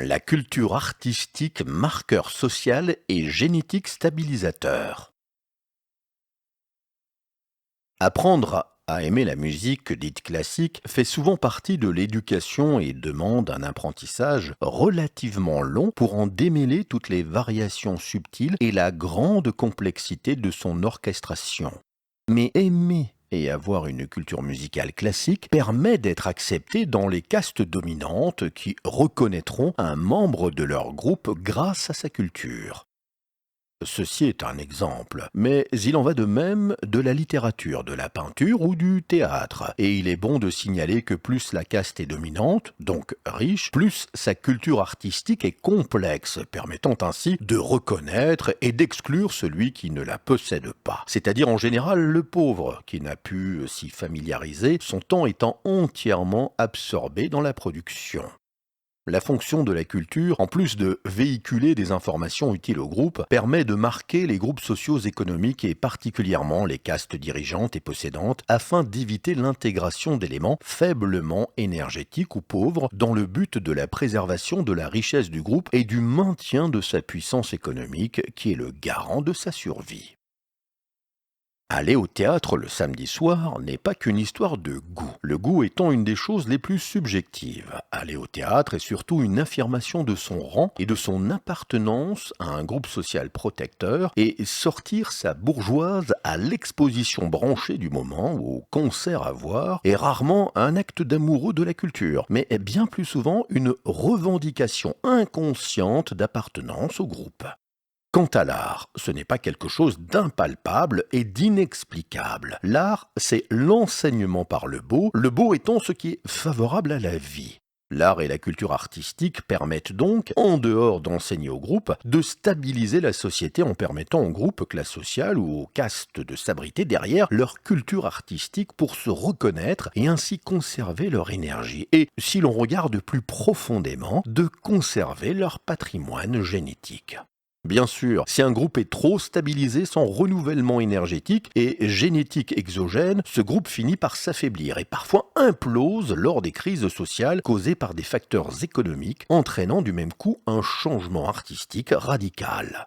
La culture artistique, marqueur social et génétique stabilisateur. Apprendre à aimer la musique dite classique fait souvent partie de l'éducation et demande un apprentissage relativement long pour en démêler toutes les variations subtiles et la grande complexité de son orchestration. Mais aimer et avoir une culture musicale classique permet d'être accepté dans les castes dominantes qui reconnaîtront un membre de leur groupe grâce à sa culture. Ceci est un exemple, mais il en va de même de la littérature, de la peinture ou du théâtre. Et il est bon de signaler que plus la caste est dominante, donc riche, plus sa culture artistique est complexe, permettant ainsi de reconnaître et d'exclure celui qui ne la possède pas. C'est-à-dire en général le pauvre, qui n'a pu s'y familiariser, son temps étant entièrement absorbé dans la production. La fonction de la culture, en plus de véhiculer des informations utiles au groupe, permet de marquer les groupes sociaux économiques et particulièrement les castes dirigeantes et possédantes afin d'éviter l'intégration d'éléments faiblement énergétiques ou pauvres dans le but de la préservation de la richesse du groupe et du maintien de sa puissance économique qui est le garant de sa survie. Aller au théâtre le samedi soir n'est pas qu'une histoire de goût, le goût étant une des choses les plus subjectives. Aller au théâtre est surtout une affirmation de son rang et de son appartenance à un groupe social protecteur et sortir sa bourgeoise à l'exposition branchée du moment ou au concert à voir est rarement un acte d'amoureux de la culture, mais est bien plus souvent une revendication inconsciente d'appartenance au groupe. Quant à l'art, ce n'est pas quelque chose d'impalpable et d'inexplicable. L'art, c'est l'enseignement par le beau étant ce qui est favorable à la vie. L'art et la culture artistique permettent donc, en dehors d'enseigner au groupe, de stabiliser la société en permettant aux groupes classe sociale ou aux castes de s'abriter derrière leur culture artistique pour se reconnaître et ainsi conserver leur énergie. Et, si l'on regarde plus profondément, de conserver leur patrimoine génétique. Bien sûr, si un groupe est trop stabilisé sans renouvellement énergétique et génétique exogène, ce groupe finit par s'affaiblir et parfois implose lors des crises sociales causées par des facteurs économiques, entraînant du même coup un changement artistique radical.